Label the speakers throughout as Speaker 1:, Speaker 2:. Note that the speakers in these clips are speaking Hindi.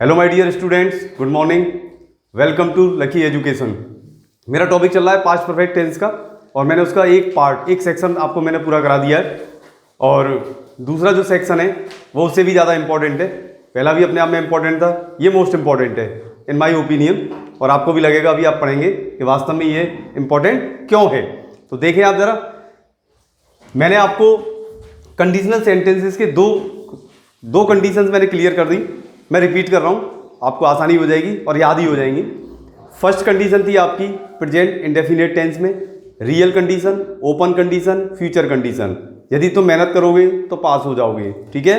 Speaker 1: Hello my dear students, good morning. Welcome to lucky education. मेरा टॉपिक चल रहा है पास्ट परफेक्ट टेंस का, और मैंने उसका एक सेक्शन आपको मैंने पूरा करा दिया है, और दूसरा जो सेक्शन है वो उससे भी ज़्यादा इंपॉर्टेंट है। पहला भी अपने आप में इंपॉर्टेंट था, ये मोस्ट इंपॉर्टेंट है इन माय ओपिनियन, और आपको भी लगेगा अभी आप पढ़ेंगे कि वास्तव में ये इंपॉर्टेंट क्यों है। तो देखें आप ज़रा, मैंने आपको कंडीशनल सेंटेंसेस के दो कंडीशंस मैंने क्लियर कर दी। मैं रिपीट कर रहा हूँ, आपको आसानी हो जाएगी और याद ही हो जाएंगी। फर्स्ट कंडीशन थी आपकी प्रेजेंट इंडेफिनिट टेंस में real condition, open condition, future condition. यदि तुम मेहनत करोगे तो पास हो जाओगे, ठीक है।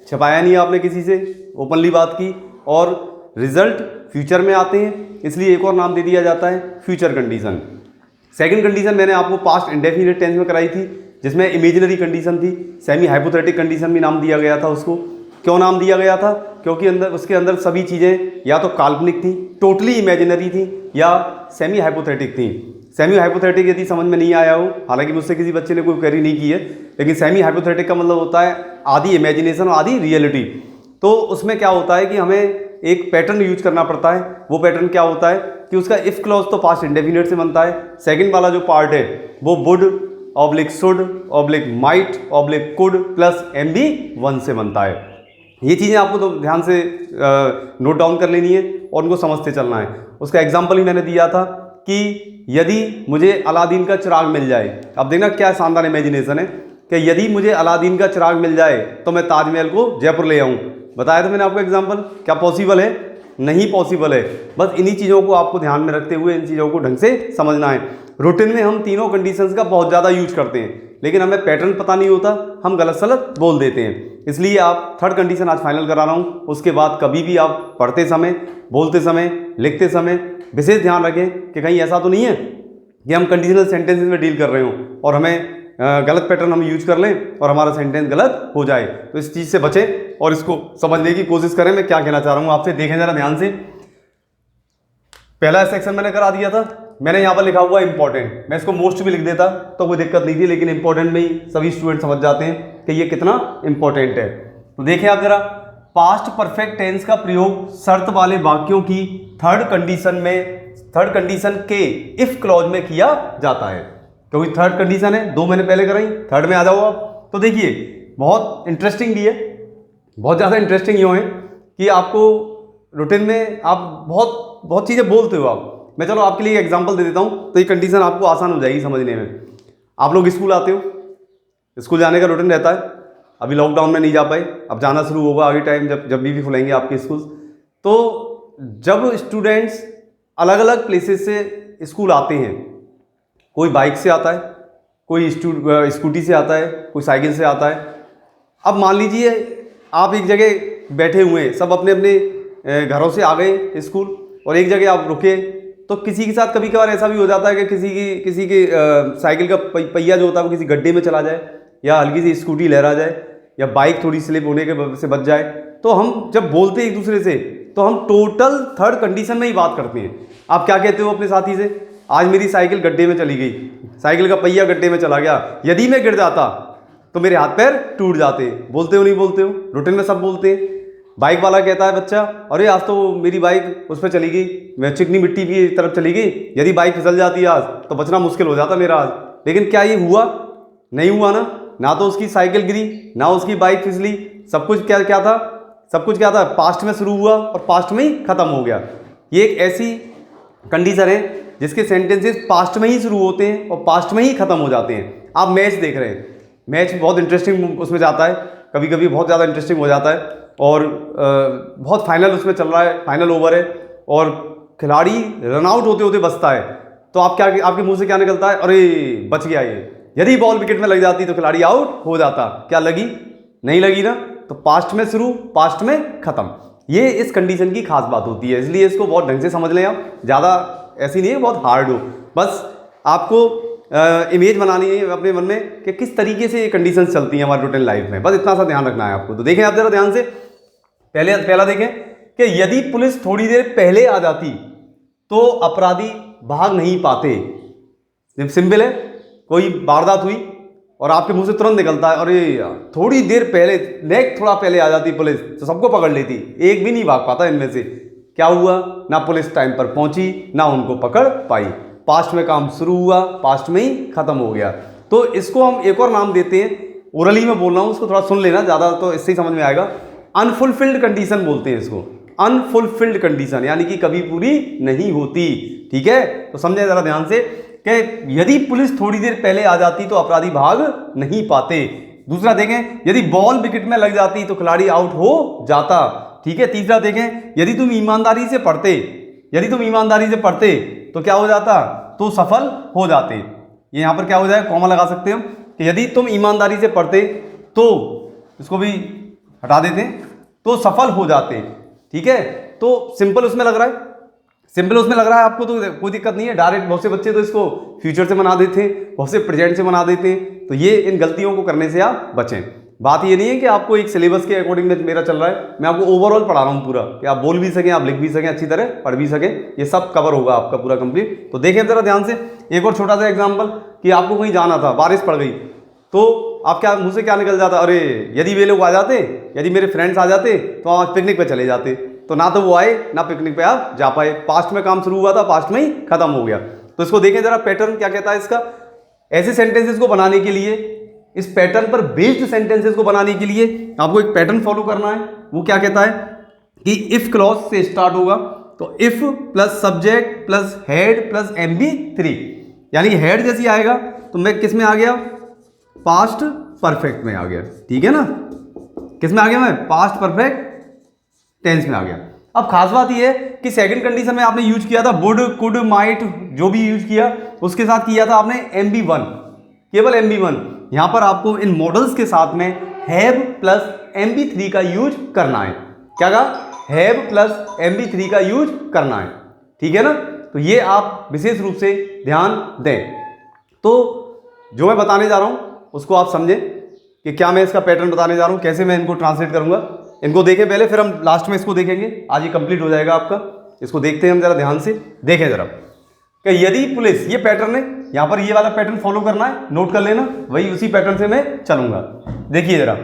Speaker 1: छपाया नहीं आपने किसी से, ओपनली बात की, और रिजल्ट फ्यूचर में आते हैं, इसलिए एक और नाम दे दिया जाता है फ्यूचर कंडीशन। सेकंड कंडीशन मैंने आपको पास्ट इंडेफिनिट टेंस में कराई थी, जिसमें इमेजिनरी कंडीशन थी, सेमी हाइपोथेटिक कंडीशन भी नाम दिया गया था उसको। क्यों नाम दिया गया था? क्योंकि उसके अंदर सभी चीज़ें या तो काल्पनिक थी, टोटली इमेजिनरी थी, या सेमी हाइपोथेटिक थी। सेमी हाइपोथेटिक यदि समझ में नहीं आया हो, हालांकि मुझसे किसी बच्चे ने कोई क्वेरी नहीं की है, लेकिन सेमी हाइपोथेटिक का मतलब होता है आधी इमेजिनेशन और आधी रियलिटी। तो उसमें क्या होता है कि हमें एक पैटर्न यूज करना पड़ता है। वो पैटर्न क्या होता है कि उसका इफ क्लॉज तो पास्ट इंडेफिनिट से बनता है, सेकंड वाला जो पार्ट है वो would oblique should oblique might oblique could plus MB1 से बनता है। ये चीज़ें आपको तो ध्यान से नोट डाउन कर लेनी है और उनको समझते चलना है। उसका एग्जाम्पल ही मैंने दिया था कि यदि मुझे अलादीन का चिराग मिल जाए, अब देखना क्या शानदार इमेजिनेशन है कि यदि मुझे अलादीन का चिराग मिल जाए तो मैं ताजमहल को जयपुर ले आऊँ। बताया था मैंने आपको एग्जाम्पल। क्या पॉसिबल है? नहीं पॉसिबल है। बस इन्हीं चीज़ों को आपको ध्यान में रखते हुए इन चीज़ों को ढंग से समझना है। रूटीन में हम तीनों कंडीशंस का बहुत ज़्यादा यूज करते हैं, लेकिन हमें पैटर्न पता नहीं होता, हम गलत सलत बोल देते हैं। इसलिए आप थर्ड कंडीशन आज फाइनल करा रहा हूँ। उसके बाद कभी भी आप पढ़ते समय, बोलते समय, लिखते समय विशेष ध्यान रखें कि कहीं ऐसा तो नहीं है कि हम कंडीशनल सेंटेंसेस में डील कर रहे हों और हमें गलत पैटर्न हम यूज कर लें और हमारा सेंटेंस गलत हो जाए। तो इस चीज़ से बचें और इसको समझने की कोशिश करें। मैं क्या कहना चाह रहा हूँ आपसे, देखें जरा ध्यान से। पहला सेक्शन मैंने करा दिया था, मैंने यहाँ पर लिखा हुआ इंपॉर्टेंट। मैं इसको मोस्ट भी लिख देता तो कोई दिक्कत नहीं थी, लेकिन इंपॉर्टेंट में ही सभी स्टूडेंट समझ जाते हैं कि ये कितना इंपॉर्टेंट है। तो देखें आप जरा, पास्ट परफेक्ट टेंस का प्रयोग शर्त वाले वाक्यों की थर्ड कंडीशन के इफ क्लॉज में किया जाता है। क्योंकि थर्ड कंडीशन है, दो मैंने पहले कराई, थर्ड में आ जाओ आप। तो देखिए बहुत इंटरेस्टिंग भी है, बहुत ज़्यादा इंटरेस्टिंग यूँ है कि आपको रूटीन में आप बहुत चीज़ें बोलते हो आप। मैं चलो आपके लिए एग्जांपल दे देता हूँ, तो ये कंडीशन आपको आसान हो जाएगी समझने में। आप लोग स्कूल आते हो, स्कूल जाने का रूटीन रहता है। अभी लॉकडाउन में नहीं जा पाए, अब जाना शुरू होगा आगे टाइम, जब भी खुलेंगे आपके स्कूल। तो जब स्टूडेंट्स अलग अलग प्लेसेस से स्कूल आते हैं, कोई बाइक से आता है, कोई स्कूटी से आता है, कोई साइकिल से आता है। अब मान लीजिए आप एक जगह बैठे हुए हैं, सब अपने अपने घरों से आ गए स्कूल, और एक जगह आप रुके, तो किसी के साथ कभी कभार ऐसा भी हो जाता है कि किसी की साइकिल का पहिया जो होता है वो किसी गड्ढे में चला जाए, या हल्की सी स्कूटी लहरा जाए, या बाइक थोड़ी स्लिप होने के से बच जाए। तो हम जब बोलते हैं एक दूसरे से, तो हम टोटल थर्ड कंडीशन में ही बात करते हैं। आप क्या कहते हो अपने साथी से? आज मेरी साइकिल गड्ढे में चली गई, साइकिल का पहिया गड्ढे में चला गया, यदि मैं गिर जाता तो मेरे हाथ पैर टूट जाते। बोलते हो नहीं बोलते हो? रूटीन में सब बोलते हैं। बाइक वाला कहता है बच्चा, अरे आज तो मेरी बाइक उस पर चली गई, मैं चिकनी मिट्टी की तरफ चली गई, यदि बाइक फिसल जाती आज तो बचना मुश्किल हो जाता मेरा आज। लेकिन क्या ये हुआ? नहीं हुआ ना तो उसकी साइकिल गिरी, ना उसकी बाइक फिसली। सब कुछ क्या था? सब कुछ क्या था? पास्ट में शुरू हुआ और पास्ट में ही खत्म हो गया। ये एक ऐसी कंडीशन है जिसके सेंटेंसेस पास्ट में ही शुरू होते हैं और पास्ट में ही खत्म हो जाते हैं। आप मैच देख रहे हैं, मैच बहुत इंटरेस्टिंग उसमें जाता है, कभी कभी बहुत ज़्यादा इंटरेस्टिंग हो जाता है, और बहुत फाइनल उसमें चल रहा है, फाइनल ओवर है, और खिलाड़ी रन आउट होते होते बचता है। तो आपके मुंह से क्या निकलता है? अरे बच गया ये। यदि बॉल विकेट में लग जाती तो खिलाड़ी आउट हो जाता। क्या लगी? नहीं लगी ना। तो पास्ट में शुरू, पास्ट में खत्म, ये इस कंडीशन की खास बात होती है। इसलिए इसको बहुत ढंग से समझ लें आप, ज़्यादा ऐसी नहीं है बहुत हार्ड हो। बस आपको इमेज बनानी है अपने मन में कि किस तरीके से ये कंडीशंस चलती हैं हमारे रूटीन लाइफ में, बस इतना सा ध्यान रखना है आपको। तो देखें आप जरा ध्यान से, पहला देखें कि यदि पुलिस थोड़ी देर पहले आ जाती तो अपराधी भाग नहीं पाते। सिंपल है, कोई वारदात हुई और आपके मुंह से तुरंत निकलता है अरे यार थोड़ी देर पहले, नेक्स्ट थोड़ा पहले आ जाती पुलिस तो सबको पकड़ लेती, एक भी नहीं भाग पाता इनमें से। क्या हुआ, ना पुलिस टाइम पर पहुंची ना उनको पकड़ पाई, पास्ट में काम शुरू हुआ पास्ट में ही खत्म हो गया। तो इसको हम एक और नाम देते हैं, ओरली में बोल रहा हूं, उसको थोड़ा सुन लेना, ज़्यादा तो इससे ही समझ में आएगा। अनफुलफिल्ड कंडीशन बोलते हैं इसको, अनफुलफिल्ड कंडीशन, यानी कि कभी पूरी नहीं होती। ठीक है, तो समझे जरा ध्यान से कि यदि पुलिस थोड़ी देर पहले आ जाती तो अपराधी भाग नहीं पाते। दूसरा देखें, यदि बॉल विकेट में लग जाती तो खिलाड़ी आउट हो जाता। ठीक है, तीसरा देखें, यदि तुम ईमानदारी से पढ़ते, यदि तुम ईमानदारी से पढ़ते तो क्या हो जाता, तो सफल हो जाते। ये यहां पर क्या हो जाए, कॉमा लगा सकते हो कि यदि तुम ईमानदारी से पढ़ते तो, इसको भी हटा देते हैं, तो सफल हो जाते। ठीक है, तो सिंपल उसमें लग रहा है, सिंपल उसमें लग रहा है आपको, तो कोई दिक्कत नहीं है। डायरेक्ट बहुत से बच्चे तो इसको फ्यूचर से बना देते हैं, बहुत से प्रेजेंट से बना देते हैं, तो ये इन गलतियों को करने से आप बचें। बात ये नहीं है कि आपको एक सिलेबस के अकॉर्डिंग में मेरा चल रहा है, मैं आपको ओवरऑल पढ़ा रहा हूँ पूरा, कि आप बोल भी सकें, आप लिख भी सकें, अच्छी तरह पढ़ भी सकें, ये सब कवर होगा आपका पूरा कंप्लीट। तो देखें जरा ध्यान से, एक और छोटा सा एग्जाम्पल कि आपको कहीं जाना था, बारिश पड़ गई, तो आप क्या मुंह से क्या निकल जाता, अरे यदि वे लोग आ जाते, यदि मेरे फ्रेंड्स आ जाते तो आज पिकनिक पे चले जाते। तो ना तो वो आए ना पिकनिक पे आप जा पाए, पास्ट में काम शुरू हुआ था पास्ट में ही खत्म हो गया। तो इसको देखें जरा, पैटर्न क्या कहता है इसका। ऐसे सेंटेंसेस को बनाने के लिए, इस पैटर्न पर बेस्ड सेंटेंसेस को बनाने के लिए आपको एक पैटर्न फॉलो करना है। वो क्या कहता है कि इफ क्लॉज से स्टार्ट होगा, तो if plus subject plus head plus MB3, यानी हेड जैसी आएगा तो मैं किस में आ गया, पास्ट परफेक्ट में आ गया। ठीक है ना, किस में आ गया, मैं पास्ट परफेक्ट टेंस में आ गया। अब खास बात यह है कि सेकंड कंडीशन में आपने यूज किया था वुड, कुड, माइट, जो भी यूज किया उसके साथ किया था आपने MB1, केवल MB1। यहां पर आपको इन मॉडल्स के साथ में हैव प्लस MB3 का यूज करना है। क्या कहा, हैव प्लस MB3 का यूज करना है। ठीक है ना, तो ये आप विशेष रूप से ध्यान दें। तो जो मैं बताने जा रहा हूं उसको आप समझें कि क्या मैं इसका पैटर्न बताने जा रहा हूं, कैसे मैं इनको ट्रांसलेट करूंगा। इनको देखें पहले, फिर हम लास्ट में इसको देखेंगे। आज ये कंप्लीट हो जाएगा आपका, इसको देखते हैं हम जरा ध्यान से। देखें जरा कि यदि पुलिस, ये पैटर्न है, यहां पर ये वाला पैटर्न फॉलो करना है, नोट कर लेना, वही उसी पैटर्न से मैं चलूंगा। देखिए जरा,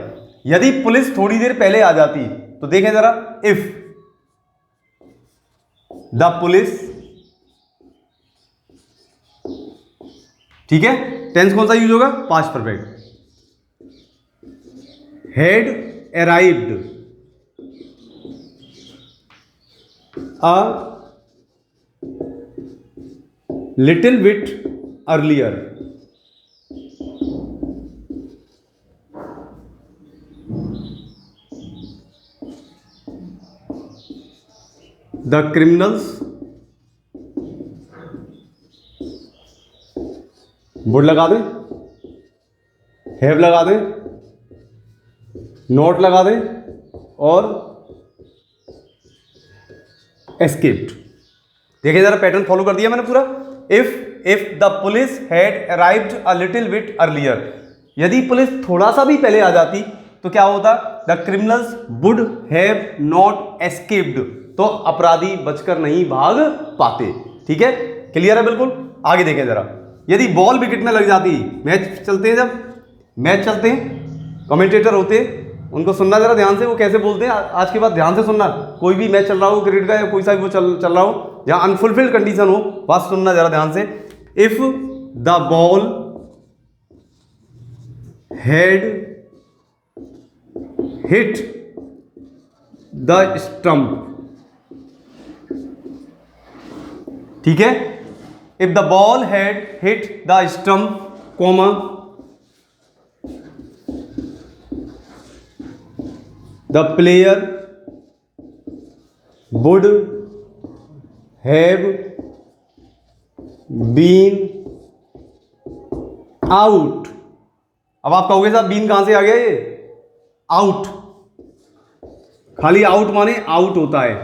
Speaker 1: यदि पुलिस थोड़ी देर पहले आ जाती तो देखें जरा, इफ द पुलिस, ठीक है, टेंस कौन सा यूज होगा, past perfect, had arrived a little bit earlier, the criminals would लगा दें, have लगा दें, not लगा दें और एस्केप्ड। देखिए जरा, पैटर्न फॉलो कर दिया मैंने पूरा। If the police had arrived a little bit earlier, यदि पुलिस थोड़ा सा भी पहले आ जाती तो क्या होता, the criminals would have not escaped, तो अपराधी बचकर नहीं भाग पाते। ठीक है, क्लियर है बिल्कुल। आगे देखें जरा, यदि बॉल विकेट में लग जाती, मैच चलते हैं, जब मैच चलते हैं, कमेंटेटर होते हैं, उनको सुनना जरा ध्यान से, वो कैसे बोलते हैं आज के बाद ध्यान से सुनना। कोई भी मैच चल रहा हो क्रिकेट का या कोई सा भी वो चल रहा हो, जहां अनफुलफिल्ड कंडीशन हो, बात सुनना जरा ध्यान से। If the ball had hit the stump, ठीक है, if the ball had hit the stump, comma, the player would have been out। अब आप कहोगे साहब बीन कहां से आ गया, ये आउट, खाली आउट माने आउट होता है,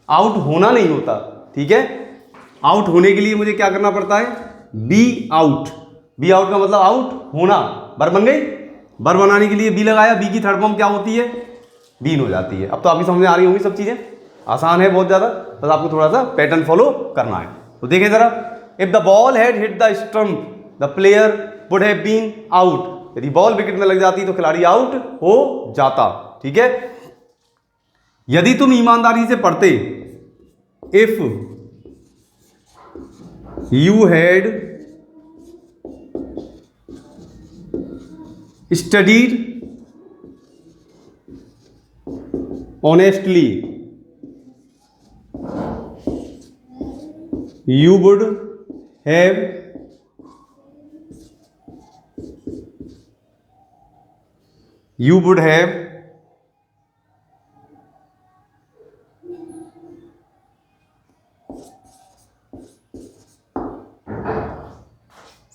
Speaker 1: आउट होना नहीं होता। ठीक है, आउट होने के लिए मुझे क्या करना पड़ता है, बी आउट। बी आउट का मतलब आउट होना, बर बन गई, बर बनाने के लिए बी लगाया, बी की थर्ड फॉर्म क्या होती है, बीन हो जाती है। अब तो आपकी समझ में आ रही होंगी सब चीजें, आसान है बहुत ज्यादा, बस आपको थोड़ा सा पैटर्न फॉलो करना है। तो देखें जरा, if the ball had hit the stump the player would have been out, यदि बॉल विकेट में लग जाती तो खिलाड़ी आउट हो जाता। ठीक है, यदि तुम ईमानदारी से पढ़ते, if you had studied honestly you would have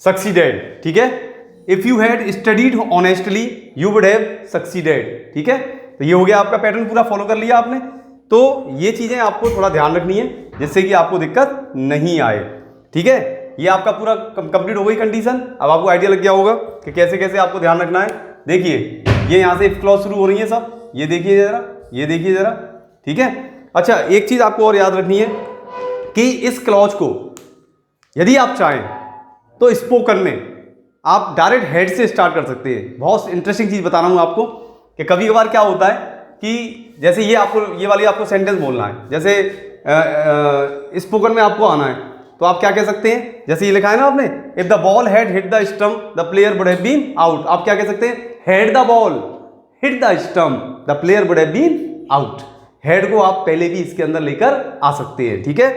Speaker 1: succeeded। ठीक है, if you had studied honestly you would have succeeded. ठीक है, तो ये हो गया आपका पैटर्न, पूरा फॉलो कर लिया आपने। तो ये चीजें आपको थोड़ा ध्यान रखनी है जिससे कि आपको दिक्कत नहीं आए। ठीक है, ये आपका पूरा कंप्लीट हो गई कंडीशन। अब आपको आइडिया लग गया होगा कि कैसे कैसे आपको ध्यान रखना है। देखिए, ये यहां से इफ क्लॉज शुरू हो रही है सब, ये देखिए जरा, ये देखिए जरा। ठीक है, अच्छा एक चीज आपको और याद रखनी है कि इस क्लॉज को यदि आप चाहें तो स्पोकन में आप डायरेक्ट हेड से स्टार्ट कर सकते हैं। बहुत इंटरेस्टिंग चीज बता रहा हूं आपको कि कभी कभार क्या होता है कि जैसे ये आपको, ये वाली आपको सेंटेंस बोलना है, जैसे स्पोकन में आपको आना है तो आप क्या कह सकते हैं, जैसे ये लिखा है ना आपने, if the ball had hit the stump the player would have been out. आप क्या कह सकते हैं, had the ball hit the stump the player would have been out. Had को आप पहले भी इसके अंदर लेकर आ सकते हैं। ठीक है,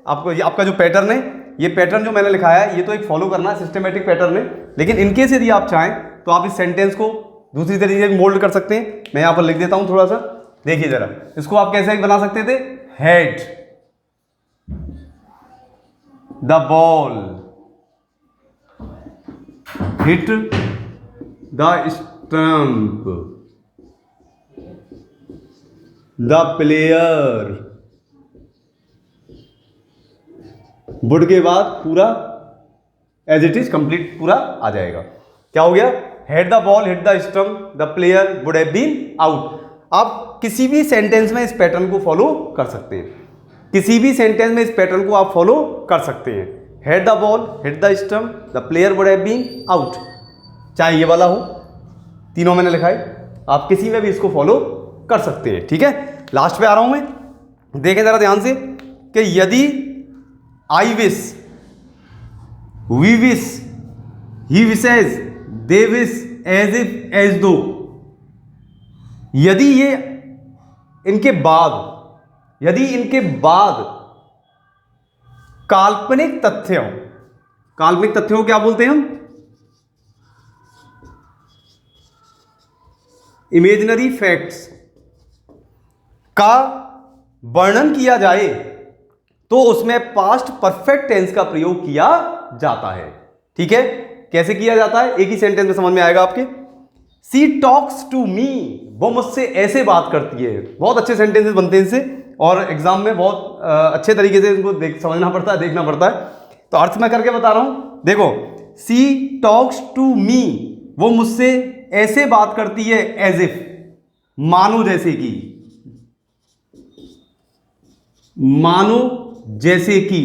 Speaker 1: आपको आपका जो पैटर्न है, ये पैटर्न जो मैंने लिखा है, ये तो एक फॉलो करना है, सिस्टमेटिक पैटर्न है। लेकिन इनकेस यदि आप चाहें तो आप इस सेंटेंस को दूसरी तरीके से भी मोल्ड कर सकते हैं। मैं यहां पर लिख देता हूं थोड़ा सा, देखिए जरा, इसको आप कैसे बना सकते थे, head the ball hit the stump the player, would के बाद पूरा एज इट इज कंप्लीट पूरा आ जाएगा। क्या हो गया, had the ball hit the stump the player would have been out. आप किसी भी सेंटेंस में इस पैटर्न को फॉलो कर सकते हैं, किसी भी सेंटेंस में इस पैटर्न को आप फॉलो कर सकते हैं। Had the ball hit the stump the player would have been out, चाहे ये वाला हो, तीनों मैंने लिखा है, आप किसी में भी इसको फॉलो कर सकते हैं। ठीक है, लास्ट पे आ रहा हूं मैं, देखें जरा ध्यान से कि यदि I wish, we wish, he wishes, they wish, as if, as though, यदि ये इनके बाद, यदि इनके बाद काल्पनिक तथ्यों, काल्पनिक तथ्यों को क्या बोलते हैं हम, इमेजिनरी फैक्ट्स का वर्णन किया जाए तो उसमें पास्ट परफेक्ट टेंस का प्रयोग किया जाता है। ठीक है, कैसे किया जाता है, एक ही सेंटेंस में समझ में आएगा आपके। सी टॉक्स टू मी, वो मुझसे ऐसे बात करती है। बहुत अच्छे सेंटेंसेस बनते हैं इनसे और एग्जाम में बहुत अच्छे तरीके से इनको समझना पड़ता है, देखना पड़ता है। तो अर्थ मैं करके बता रहा हूं, देखो, सी टॉक्स टू मी, वो मुझसे ऐसे बात करती है, एज इफ, मानो जैसे कि, मानो जैसे कि,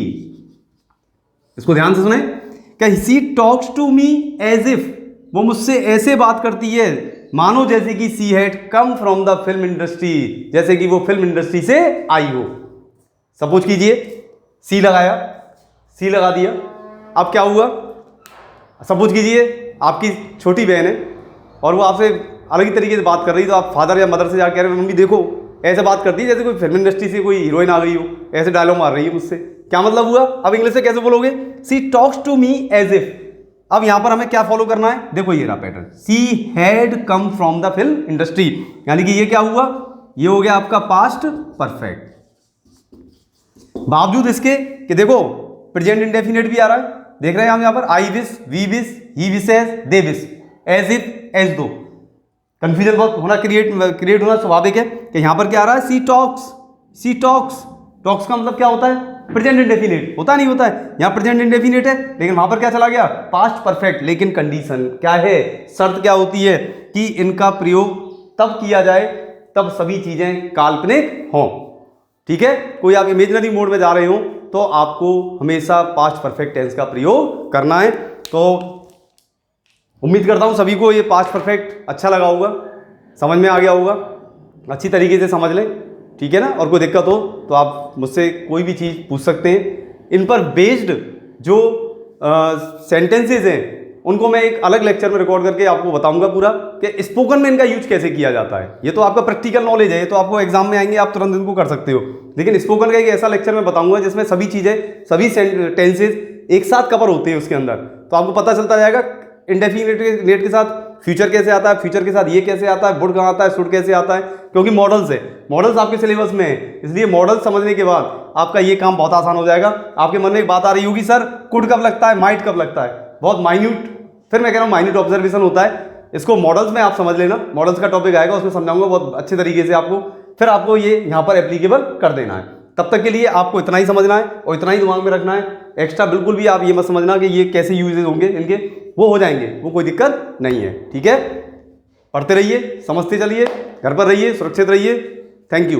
Speaker 1: इसको ध्यान से सुने, क्या she talks to me as if, वो मुझसे ऐसे बात करती है मानो जैसे कि she had come from the film industry, जैसे कि वो फिल्म इंडस्ट्री से आई हो। सपोज कीजिए सी लगाया, सी लगा दिया, अब क्या हुआ, सपोज कीजिए आपकी छोटी बहन है और वो आपसे अलग ही तरीके से बात कर रही है, तो आप फादर या मदर से जाकर कह रहे हैं, मम्मी देखो ऐसे बात करती है जैसे कोई फिल्म इंडस्ट्री से कोई हीरोइन आ गई हो, ऐसे डायलॉग मार रही है मुझसे। क्या मतलब हुआ, अब इंग्लिश से कैसे बोलोगे, she talks to me as if. अब यहां पर हमें क्या फॉलो करना है, देखो ये रहा pattern, C had come from the film industry, यानी कि ये क्या हुआ, ये हो गया आपका पास्ट परफेक्ट। बावजूद इसके कि देखो प्रेजेंट इंडेफिनिट भी आ रहा है, देख रहे हैं हम यहां पर, I wish, we wish, he wishes, they wish, as if, as though. Confusion बहुत होना क्रिएट होना स्वाभाविक है कि यहां पर क्या आ रहा है, सी टॉक्स, सी टॉक्स, टॉक्स का मतलब क्या होता है, प्रेजेंट इंडेफिनिट, होता नहीं होता है, यहां प्रेजेंट इंडेफिनिट है लेकिन वहां पर क्या चला गया, पास्ट परफेक्ट। लेकिन कंडीशन क्या है, शर्त क्या होती है कि इनका प्रयोग तब किया जाए तब सभी चीजें काल्पनिक हों। ठीक है, कोई आप इमेजिनरी मोड में जा रहे हो तो आपको हमेशा पास्ट परफेक्ट टेंस का प्रयोग करना है। तो उम्मीद करता हूँ सभी को ये पास्ट परफेक्ट अच्छा लगा होगा, समझ में आ गया होगा, अच्छी तरीके से समझ लें, ठीक है ना। और कोई दिक्कत हो तो आप मुझसे कोई भी चीज़ पूछ सकते हैं। इन पर बेस्ड जो सेंटेंसेज हैं उनको मैं एक अलग लेक्चर में रिकॉर्ड करके आपको बताऊंगा पूरा कि स्पोकन में इनका यूज कैसे किया जाता है। ये तो आपका प्रैक्टिकल नॉलेज है, ये तो आपको एग्जाम में आएंगे, आप तुरंत इनको कर सकते हो। लेकिन स्पोकन का एक ऐसा लेक्चर मैं बताऊंगा जिसमें सभी चीज़ें, सभी टेंसेज एक साथ कवर होते हैं उसके अंदर, तो आपको पता चलता जाएगा इंडेफिनिट के साथ फ्यूचर कैसे आता है, फ्यूचर के साथ ये कैसे आता है, वुड कहाँ आता है, शुड कैसे आता है, क्योंकि मॉडल्स है, मॉडल्स आपके सिलेबस में है। इसलिए मॉडल समझने के बाद आपका ये काम बहुत आसान हो जाएगा। आपके मन में एक बात आ रही होगी, सर कुड कब लगता है, माइट कब लगता है, बहुत माइन्यूट, फिर मैं कह रहा हूँ माइन्यूट ऑब्जर्वेशन होता है। इसको मॉडल्स में आप समझ लेना, मॉडल्स का टॉपिक आएगा उसमें समझाऊंगा बहुत अच्छे तरीके से आपको, फिर आपको ये यहाँ पर एप्लीकेबल कर देना है। तब तक के लिए आपको इतना ही समझना है और इतना ही दिमाग में रखना है। एक्स्ट्रा बिल्कुल भी आप ये मत समझना कि ये कैसे यूजेज होंगे इनके, वो हो जाएंगे, वो कोई दिक्कत नहीं है, ठीक है। पढ़ते रहिए, समझते चलिए, घर पर रहिए, सुरक्षित रहिए। Thank you.